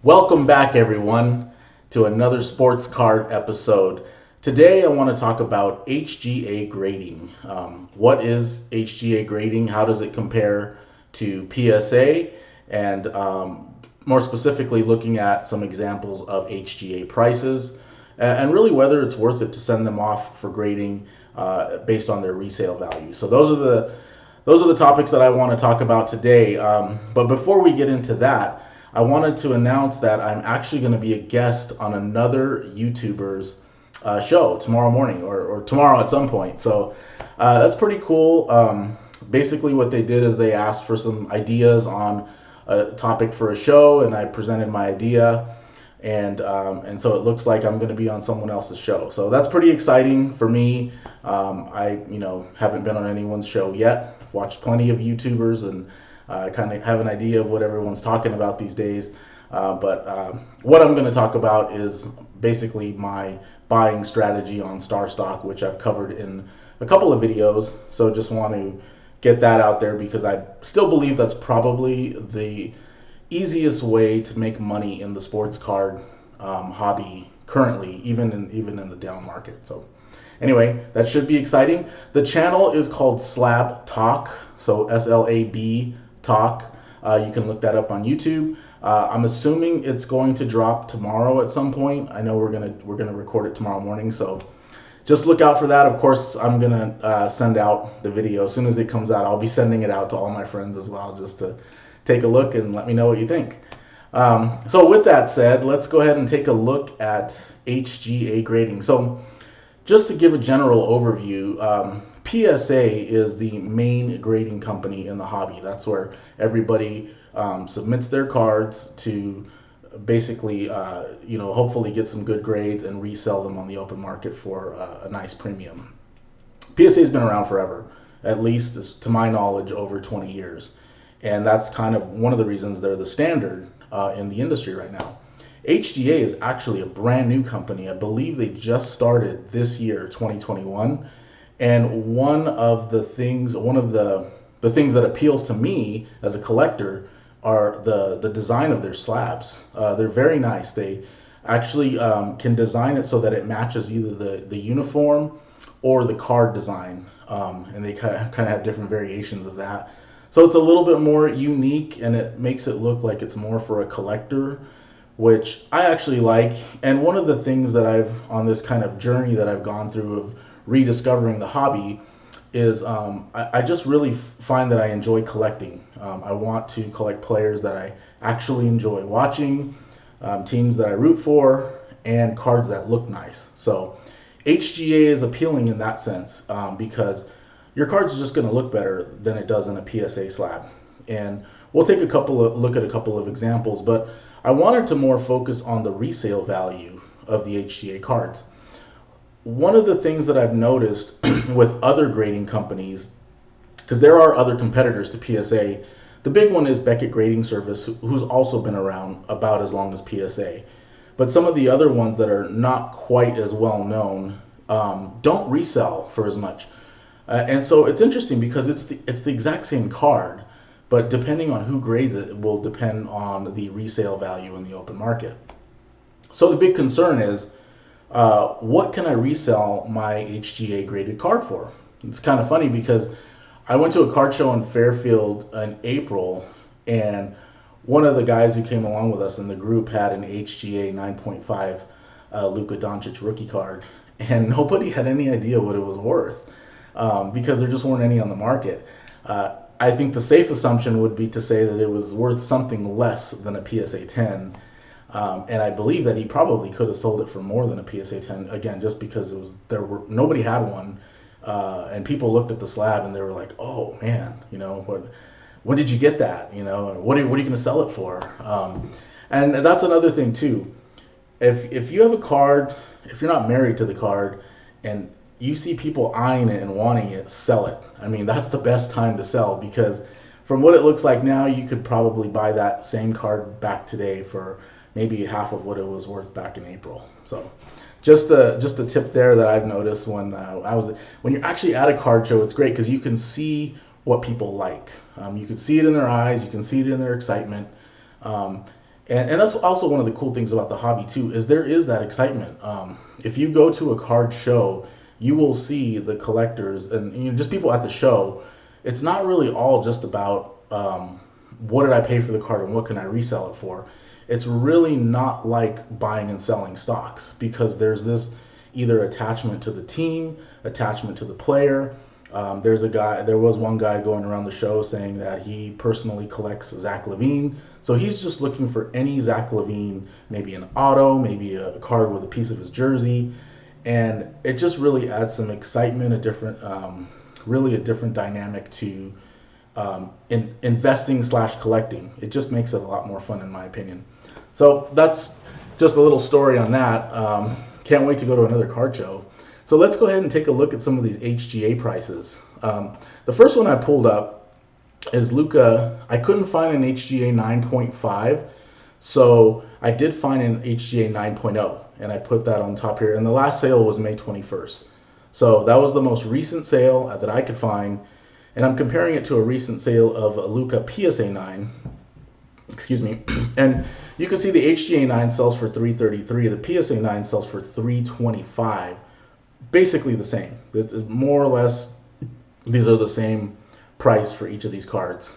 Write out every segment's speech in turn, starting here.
Welcome back, everyone, to another sports card episode. Today, I want to talk about HGA grading. What is HGA grading? How does it compare to PSA? And more specifically, looking at some examples of HGA prices and really whether it's worth it to send them off for grading based on their resale value. So those are the topics that I want to talk about today. But before we get into that, I wanted to announce that I'm actually going to be a guest on another YouTuber's show tomorrow morning or tomorrow at some point. So that's pretty cool. Basically, what they did is they asked for some ideas on a topic for a show, and I presented my idea. And so it looks like I'm going to be on someone else's show. So that's pretty exciting for me. I haven't been on anyone's show yet. I've watched plenty of YouTubers and kind of have an idea of what everyone's talking about these days. But what I'm going to talk about is basically my buying strategy on Star Stock, which I've covered in a couple of videos. So just want to get that out there because I still believe that's probably the easiest way to make money in the sports card hobby currently, even in the down market. So anyway, that should be exciting. The channel is called Slab Talk, so SLAB Talk. You can look that up on YouTube. I'm assuming it's going to drop tomorrow at some point. I know we're gonna record it tomorrow morning, so just look out for that. Of course, I'm gonna send out the video as soon as it comes out. I'll be sending it out to all my friends as well, just to take a look and let me know what you think. So with that said, let's go ahead and take a look at HGA grading. So just to give a general overview, PSA is the main grading company in the hobby. That's where everybody submits their cards to basically, hopefully get some good grades and resell them on the open market for a nice premium. PSA has been around forever, at least to my knowledge, over 20 years. And that's kind of one of the reasons they're the standard in the industry right now. HGA is actually a brand new company. I believe they just started this year, 2021. And one of the things that appeals to me as a collector are the design of their slabs. They're very nice. They actually can design it so that it matches either the uniform or the card design. And they kind of have different variations of that. So it's a little bit more unique, and it makes it look like it's more for a collector, which I actually like. And one of the things that on this kind of journey that I've gone through of rediscovering the hobby is I just really find that I enjoy collecting. I want to collect players that I actually enjoy watching, teams that I root for, and cards that look nice. So HGA is appealing in that sense because your card's just going to look better than it does in a PSA slab. And we'll take look at a couple of examples, but I wanted to more focus on the resale value of the HGA cards. One of the things that I've noticed with other grading companies, because there are other competitors to PSA, the big one is Beckett Grading Service, who's also been around about as long as PSA. But some of the other ones that are not quite as well known don't resell for as much. And so it's interesting because it's the exact same card, but depending on who grades it, it will depend on the resale value in the open market. So the big concern is, what can I resell my HGA graded card for? It's kind of funny because I went to a card show in Fairfield in April, and one of the guys who came along with us in the group had an HGA 9.5 Luka Doncic rookie card, and nobody had any idea what it was worth. Because there just weren't any on the market. I think the safe assumption would be to say that it was worth something less than a PSA 10. And I believe that he probably could have sold it for more than a PSA 10, again, just because nobody had one. And people looked at the slab and they were like, oh man, when did you get that? What are you going to sell it for? And that's another thing too. If you have a card, if you're not married to the card and you see people eyeing it and wanting it, sell it. I mean, that's the best time to sell, because from what it looks like now, you could probably buy that same card back today for maybe half of what it was worth back in April. So just a tip there that I've noticed when you're actually at a card show, it's great because you can see what people like. You can see it in their eyes, you can see it in their excitement. And that's also one of the cool things about the hobby too, is there is that excitement. If you go to a card show, you will see the collectors and just people at the show. It's not really all just about what did I pay for the card and what can I resell it for. It's really not like buying and selling stocks, because there's this either attachment to the team, attachment to the player. There was one guy going around the show saying that he personally collects Zach LaVine. So he's just looking for any Zach LaVine, maybe an auto, maybe a card with a piece of his jersey. And it just really adds some excitement, really a different dynamic to investing / collecting. It just makes it a lot more fun, in my opinion. So that's just a little story on that. Can't wait to go to another card show. So let's go ahead and take a look at some of these HGA prices. The first one I pulled up is Luka. I couldn't find an HGA 9.5, so I did find an HGA 9.0, and I put that on top here. And the last sale was May 21st. So that was the most recent sale that I could find, and I'm comparing it to a recent sale of a Luka PSA 9. Excuse me. And you can see the HGA 9 sells for $333. The PSA 9 sells for $325. Basically the same. It's more or less, these are the same price for each of these cards.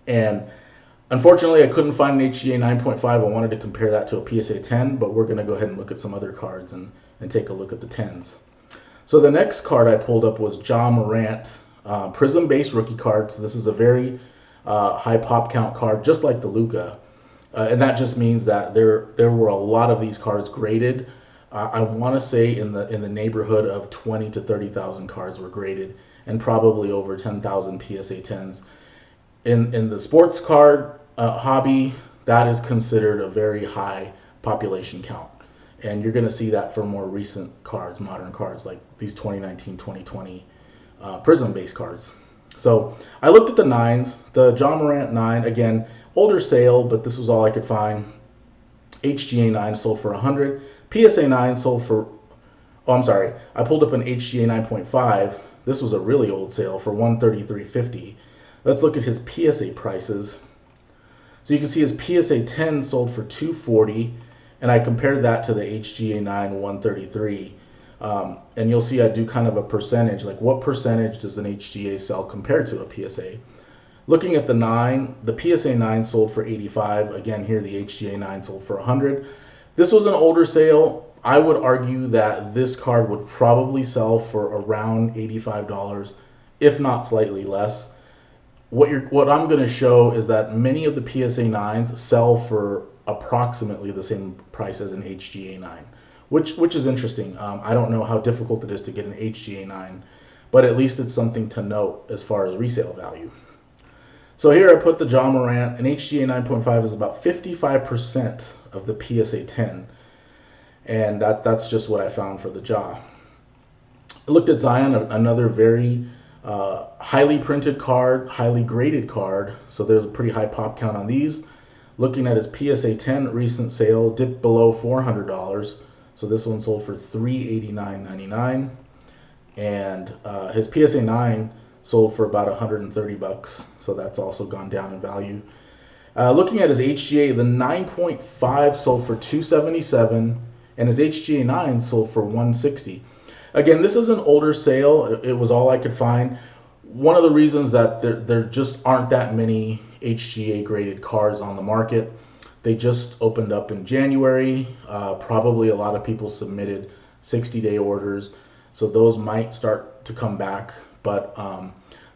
And unfortunately, I couldn't find an HGA 9.5. I wanted to compare that to a PSA 10, but we're going to go ahead and look at some other cards and take a look at the 10s. So the next card I pulled up was Ja Morant, Prism-based rookie card. So this is a very high pop count card, just like the Luka. And that just means that there were a lot of these cards graded. I want to say in the neighborhood of 20 to 30,000 cards were graded, and probably over 10,000 PSA 10s. In the sports card hobby, that is considered a very high population count. And you're going to see that for more recent cards, modern cards, like these 2019, 2020 Prism-based cards. So I looked at the 9s. The Ja Morant 9, again, older sale, but this was all I could find. HGA 9 sold for $100. PSA 9 sold for, I pulled up an HGA 9.5. This was a really old sale for $133.50. Let's look at his PSA prices. So you can see his PSA 10 sold for $240, and I compared that to the HGA 9 $133. And you'll see I do kind of a percentage, like what percentage does an HGA sell compared to a PSA. Looking at the 9, the PSA 9 sold for $85. Again, here the HGA 9 sold for $100. This was an older sale. I would argue that this card would probably sell for around $85, if not slightly less. What I'm going to show is that many of the PSA 9s sell for approximately the same price as an HGA 9, which is interesting. I don't know how difficult it is to get an HGA 9, but at least it's something to note as far as resale value. So here I put the Ja Morant. An HGA 9.5 is about 55% of the PSA 10, and that's just what I found for the Ja. I looked at Zion, another very highly printed card, highly graded card, so there's a pretty high pop count on these. Looking at his PSA 10 recent sale, dipped below $400, so this one sold for $389.99, and his PSA 9 sold for about $130, so that's also gone down in value. Looking at his HGA, the 9.5 sold for $277, and his HGA 9 sold for $160. Again, this is an older sale. It was all I could find. One of the reasons that there just aren't that many HGA graded cards on the market. They just opened up in January. Probably a lot of people submitted 60-day orders, so those might start to come back. But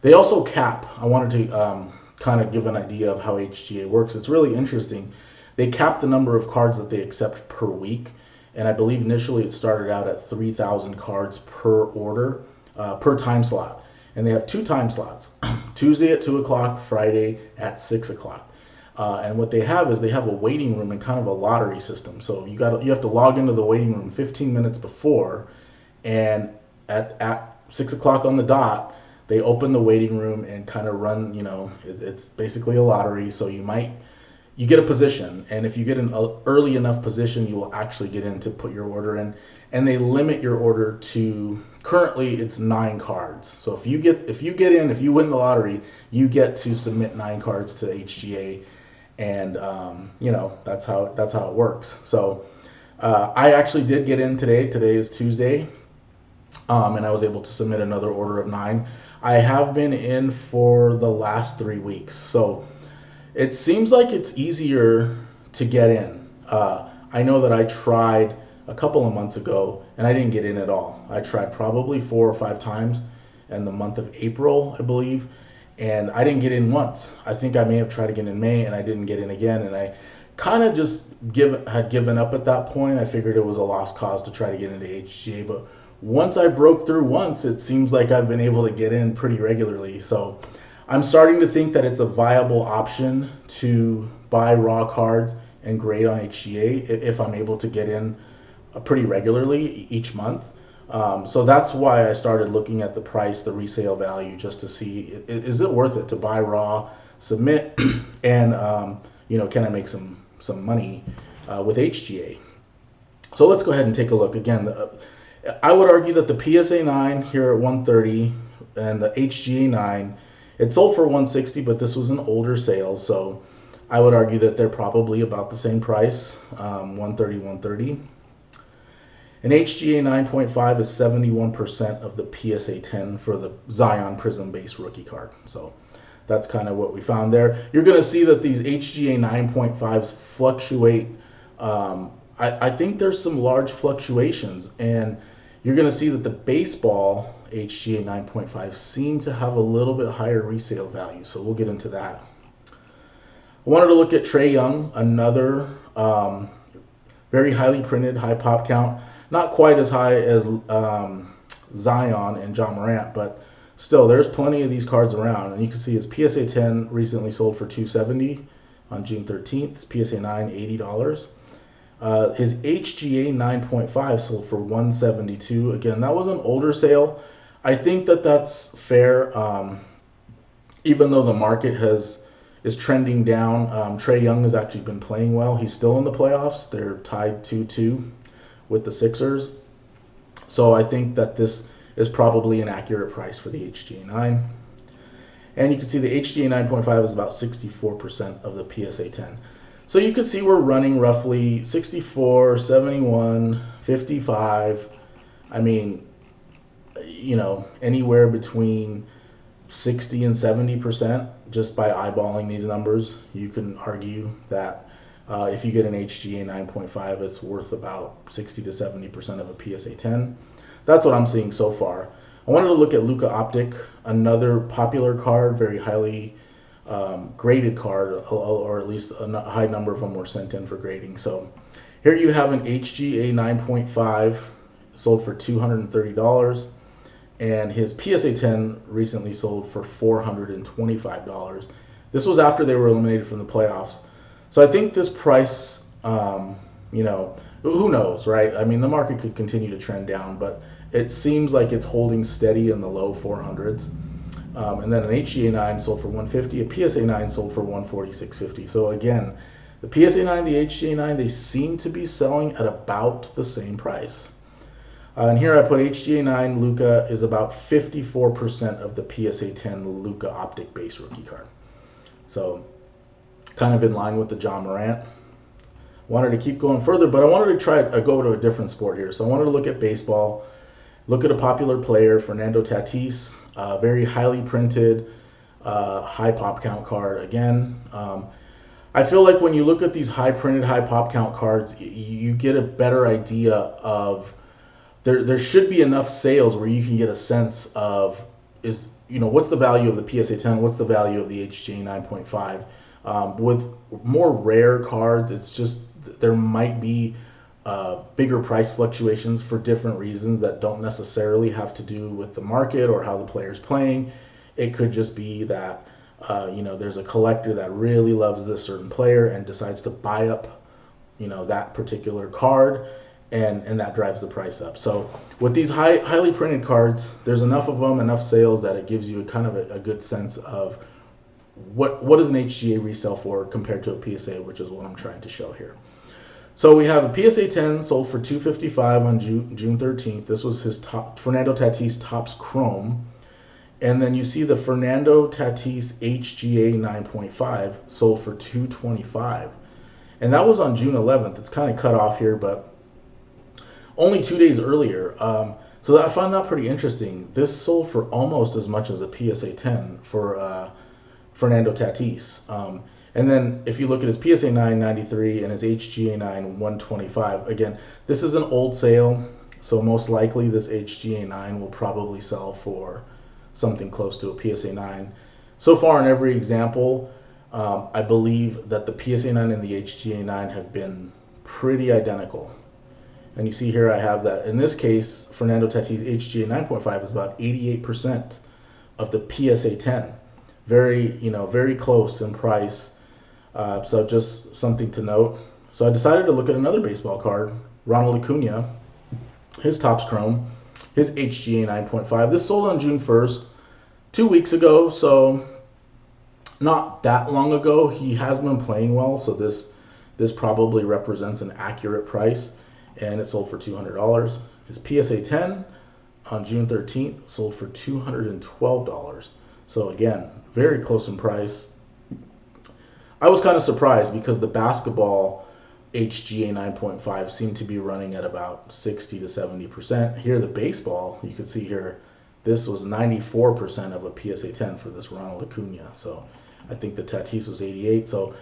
they also cap. I wanted to kind of give an idea of how HGA works. It's really interesting. They cap the number of cards that they accept per week, and I believe initially it started out at 3,000 cards per order, per time slot. And they have 2 time slots, Tuesday at 2 o'clock, Friday at 6 o'clock. And what they have is they have a waiting room and kind of a lottery system. So you have to log into the waiting room 15 minutes before, and at 6 o'clock on the dot, they open the waiting room and kind of run, it's basically a lottery. So you get a position, and if you get an early enough position, you will actually get in to put your order in. And they limit your order to, currently it's 9 cards. So if you win the lottery, you get to submit 9 cards to HGA. and that's how it works. So I actually did get in today. Today is Tuesday, and I was able to submit another order of 9. I have been in for the last 3 weeks, so it seems like it's easier to get in. I know that I tried a couple of months ago and I didn't get in at all. I tried probably 4 or 5 times in the month of April, I believe, and I didn't get in once. I think I may have tried again in May and I didn't get in again, and I kind of just had given up at that point. I figured it was a lost cause to try to get into HGA, but once I broke through once, it seems like I've been able to get in pretty regularly. So I'm starting to think that it's a viable option to buy raw cards and grade on HGA if I'm able to get in pretty regularly each month. So that's why I started looking at the price, the resale value, just to see is it worth it to buy raw, submit, and can I make some money with HGA? So let's go ahead and take a look again. I would argue that the PSA 9 here at 130 and the HGA 9, it sold for 160, but this was an older sale, so I would argue that they're probably about the same price, 130, 130. An HGA 9.5 is 71% of the PSA 10 for the Zion Prism base rookie card. So that's kind of what we found there. You're going to see that these HGA 9.5s fluctuate. I think there's some large fluctuations, and you're going to see that the baseball HGA 9.5 seem to have a little bit higher resale value. So we'll get into that. I wanted to look at Trae Young, another very highly printed, high pop count. Not quite as high as Zion and John Morant, but still, there's plenty of these cards around. And you can see his PSA 10 recently sold for $270 on June 13th. His PSA 9, $80. His HGA 9.5 sold for $172. Again, that was an older sale. I think that that's fair. Even though the market is trending down, Trae Young has actually been playing well. He's still in the playoffs. They're tied 2-2 with the Sixers. So I think that this is probably an accurate price for the HGA 9. And you can see the HGA 9.5 is about 64% of the PSA 10. So you can see we're running roughly 64, 71, 55. I mean, anywhere between 60 and 70% just by eyeballing these numbers. You can argue that if you get an HGA 9.5, it's worth about 60 to 70% of a PSA 10. That's what I'm seeing so far. I wanted to look at Luka Optic, another popular card, very highly graded card, or at least a high number of them were sent in for grading. So here you have an HGA 9.5 sold for $230, and his PSA 10 recently sold for $425. This was after they were eliminated from the playoffs. So I think this price, who knows, right? I mean, the market could continue to trend down, but it seems like it's holding steady in the low 400s. And then an HGA 9 sold for $150, a PSA 9 sold for $146.50. So again, the PSA 9, the HGA 9, they seem to be selling at about the same price. And here I put HGA 9 Luka is about 54% of the PSA 10 Luka Optic base rookie card. So kind of in line with the John Morant. Wanted to keep going further, but I wanted to go to a different sport here. So I wanted to look at baseball, look at a popular player, Fernando Tatis, very highly printed, high pop count card. Again, I feel like when you look at these high printed, high pop count cards, you get a better idea of there should be enough sales where you can get a sense of what's the value of the PSA 10, what's the value of the HGA 9.5. With more rare cards, it's just there might be bigger price fluctuations for different reasons that don't necessarily have to do with the market or how the player's playing. It could just be that there's a collector that really loves this certain player and decides to buy up that particular card, and that drives the price up. So with these highly printed cards, there's enough of them, enough sales, that it gives you a good sense of what does an HGA resell for compared to a PSA, which is what I'm trying to show here. So we have a PSA 10 sold for $255 on June 13th. This was his Fernando Tatis Topps Chrome. And then you see the Fernando Tatis HGA 9.5 sold for $225. And that was on June 11th. It's kind of cut off here, but only 2 days earlier. So I found that pretty interesting. This sold for almost as much as a PSA 10 for Fernando Tatis. And then if you look at his PSA 9 93 and his HGA 9 125, again, this is an old sale, so most likely this HGA 9 will probably sell for something close to a PSA 9. So far in every example, I believe that the PSA 9 and the HGA 9 have been pretty identical. And you see here I have that. In this case, Fernando Tatis HGA 9.5 is about 88% of the PSA 10. Very close in price. So just something to note. So I decided to look at another baseball card, Ronald Acuna, his Topps Chrome, his HGA 9.5. This sold on June 1st, 2 weeks ago, so not that long ago. He has been playing well, so this probably represents an accurate price, and it sold for $200. His PSA 10 on June 13th sold for $212. So again, very close in price. I was kind of surprised because the basketball HGA 9.5 seemed to be running at about 60 to 70%. Here, the baseball, you can see here, this was 94% of a PSA 10 for this Ronald Acuna. So I think the Tatis was 88. So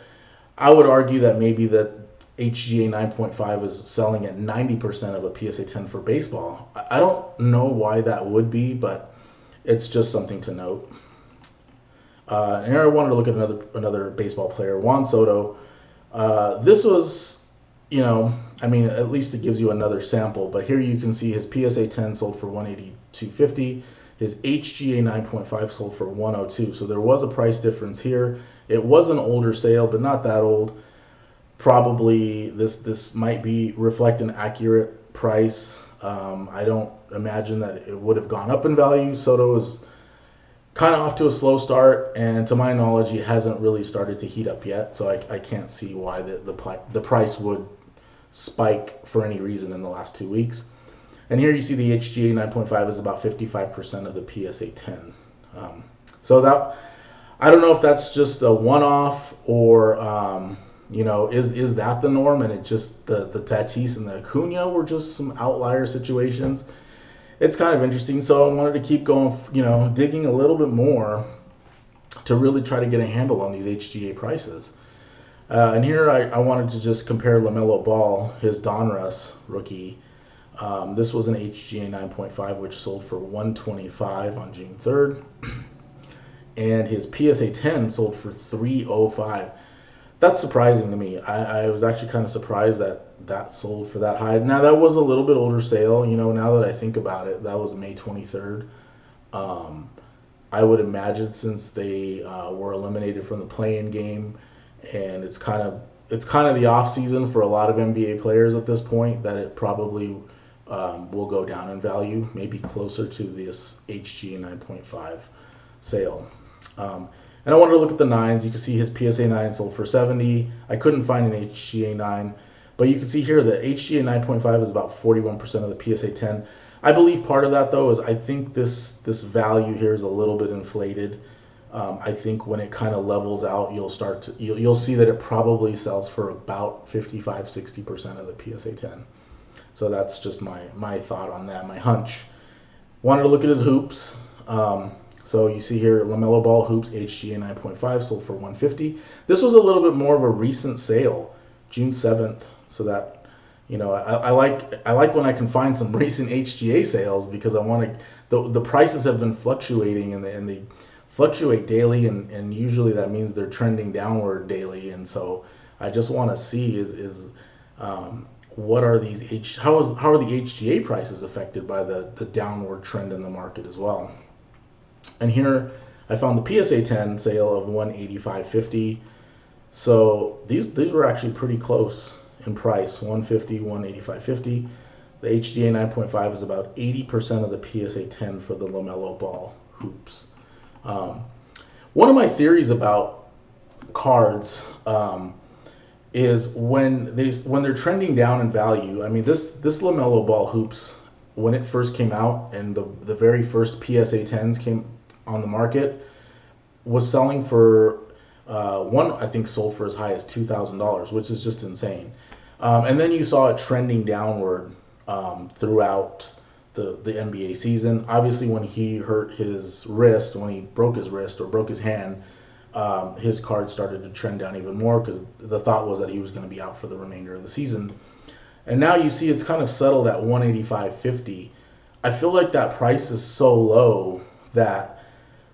I would argue that maybe that HGA 9.5 is selling at 90% of a PSA 10 for baseball. I don't know why that would be, but it's just something to note. And here I wanted to look at another baseball player, Juan Soto. This was, at least it gives you another sample. But here you can see his PSA 10 sold for $182.50. His HGA 9.5 sold for $102. So there was a price difference here. It was an older sale, but not that old. Probably this might be reflect an accurate price. I don't imagine that it would have gone up in value. Soto is kind of off to a slow start, and to my knowledge, he hasn't really started to heat up yet. So I can't see why the price would spike for any reason in the last 2 weeks. And here you see the HGA 9.5 is about 55% of the PSA 10. So that, I don't know if that's just a one-off or is that the norm, and it just the Tatis and the Acuna were just some outlier situations. It's kind of interesting. So I wanted to keep going, digging a little bit more to really try to get a handle on these HGA prices. And here I wanted to just compare LaMelo Ball, his Donruss rookie. This was an HGA 9.5, which sold for $125 on June 3rd. And his PSA 10 sold for $305. That's surprising to me. I was actually kind of surprised that sold for that high. Now, that was a little bit older sale. Now that I think about it, that was May 23rd. I would imagine since they were eliminated from the play-in game, and it's kind of the off season for a lot of NBA players at this point, that it probably will go down in value, maybe closer to this HGA 9.5 sale. And I wanted to look at the 9s. You can see his PSA 9 sold for $70. I couldn't find an HGA 9, but you can see here that HGA 9.5 is about 41% of the PSA 10. I believe part of that, though, is I think this value here is a little bit inflated. I think when it kind of levels out, you'll see that it probably sells for about 55-60% of the PSA 10. So that's just my thought on that, my hunch. Wanted to look at his hoops. So you see here, LaMelo Ball hoops HGA 9.5 sold for $150. This was a little bit more of a recent sale, June 7th. So that, I like when I can find some recent HGA sales, because I want to. The prices have been fluctuating, and they fluctuate daily, and usually that means they're trending downward daily. And so I just want to see what are these how are the HGA prices affected by the downward trend in the market as well. And here I found the PSA 10 sale of $185.50. So these were actually pretty close in price, $150, $185.50. The HGA 9.5 is about 80% of the PSA 10 for the LaMelo Ball hoops. One of my theories about cards is when they're trending down in value. I mean, this LaMelo Ball hoops, when it first came out and the very first PSA 10s came on the market was selling for one, I think, sold for as high as $2,000, which is just insane. And then you saw it trending downward throughout the NBA season. Obviously, when he hurt his wrist, when he broke his wrist or broke his hand, his card started to trend down even more because the thought was that he was going to be out for the remainder of the season. And now you see it's kind of settled at 185.50. I feel like that price is so low that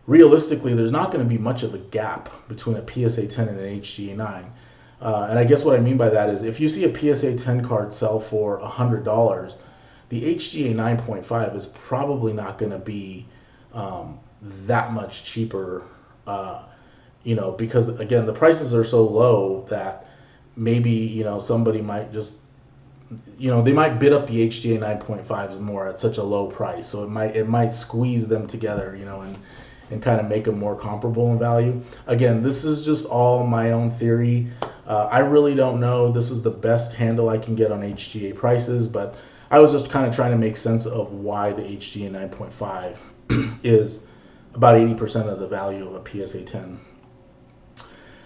realistically there's not going to be much of a gap between a PSA 10 and an HGA 9. And I guess what I mean by that is if you see a PSA 10 card sell for $100, the HGA 9.5 is probably not going to be that much cheaper, because again, the prices are so low that maybe, somebody might just, they might bid up the HGA 9.5s more at such a low price. So it might squeeze them together, and kind of make them more comparable in value. Again, this is just all my own theory. I really don't know. This is the best handle I can get on HGA prices, but I was just kind of trying to make sense of why the HGA 9.5 is about 80% of the value of a PSA 10.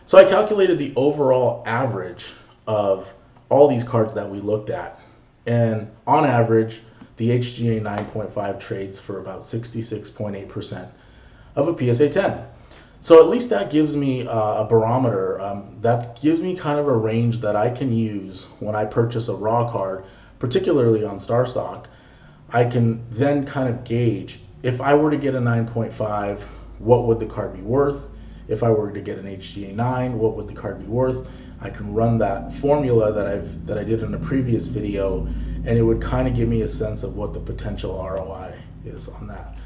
So I calculated the overall average of all these cards that we looked at, and on average the HGA 9.5 trades for about 66.8% of a PSA 10. So at least that gives me a barometer. That gives me kind of a range that I can use when I purchase a raw card, particularly on StarStock. I can then kind of gauge if I were to get a 9.5, what would the card be worth? If I were to get an HGA 9, what would the card be worth? I can run that formula that I did in a previous video, and it would kind of give me a sense of what the potential ROI is on that.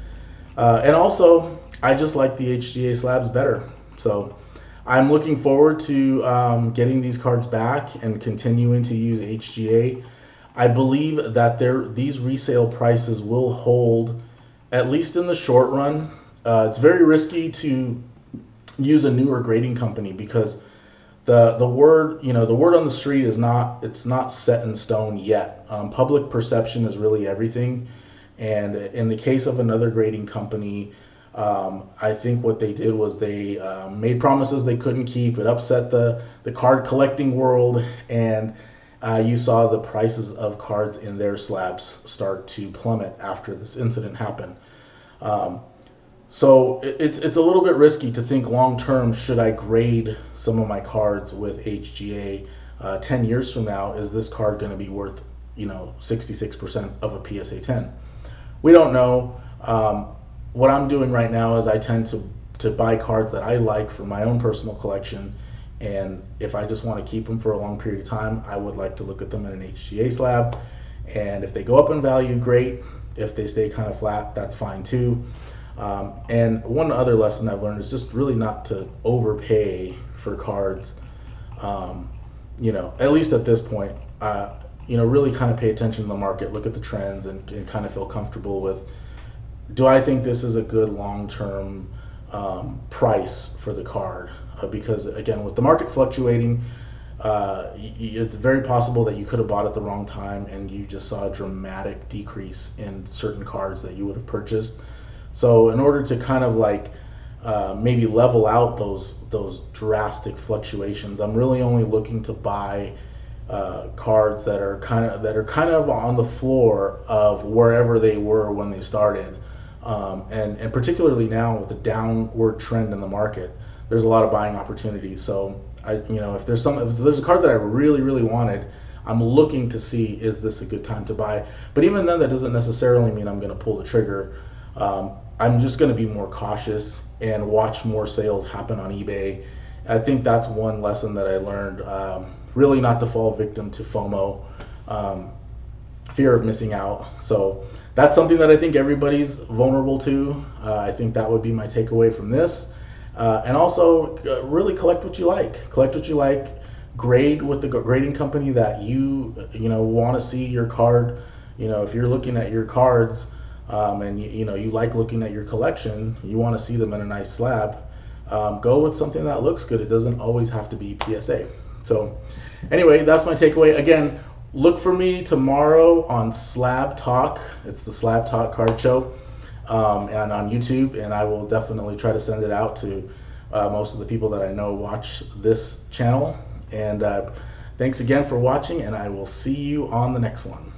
And also, I just like the HGA slabs better. So I'm looking forward to getting these cards back and continuing to use HGA. I believe that these resale prices will hold, at least in the short run. It's very risky to use a newer grading company because the word on the street is not set in stone yet. Public perception is really everything, and in the case of another grading company, I think what they did was they made promises they couldn't keep. It upset the card collecting world, and you saw the prices of cards in their slabs start to plummet after this incident happened. So it's a little bit risky to think long term, should I grade some of my cards with HGA 10 years from now? Is this card going to be worth 66% of a PSA 10? We don't know. What I'm doing right now is I tend to buy cards that I like for my own personal collection, and if I just want to keep them for a long period of time, I would like to look at them in an HGA slab. And if they go up in value, great. If they stay kind of flat, that's fine too. And one other lesson I've learned is just really not to overpay for cards. At least at this point, really kind of pay attention to the market, look at the trends, and kind of feel comfortable with, do I think this is a good long-term price for the card? Because again, with the market fluctuating, it's very possible that you could have bought at the wrong time and you just saw a dramatic decrease in certain cards that you would have purchased. So in order to kind of maybe level out those drastic fluctuations, I'm really only looking to buy cards that are kind of on the floor of wherever they were when they started, and particularly now with the downward trend in the market, there's a lot of buying opportunities. So if there's a card that I really, really wanted, I'm looking to see, is this a good time to buy? But even then, that doesn't necessarily mean I'm going to pull the trigger. I'm just going to be more cautious and watch more sales happen on eBay. I think that's one lesson that I learned. Really not to fall victim to FOMO, fear of missing out. So that's something that I think everybody's vulnerable to. I think that would be my takeaway from this. And also, really collect what you like. Collect what you like. Grade with the grading company that you want to see your card. If you're looking at your cards, and you like looking at your collection, you want to see them in a nice slab, go with something that looks good. It doesn't always have to be PSA. So anyway, that's my takeaway. Again, look for me tomorrow on Slab Talk. It's the Slab Talk card show. and on YouTube, and I will definitely try to send it out to most of the people that I know watch this channel. And thanks again for watching, and I will see you on the next one.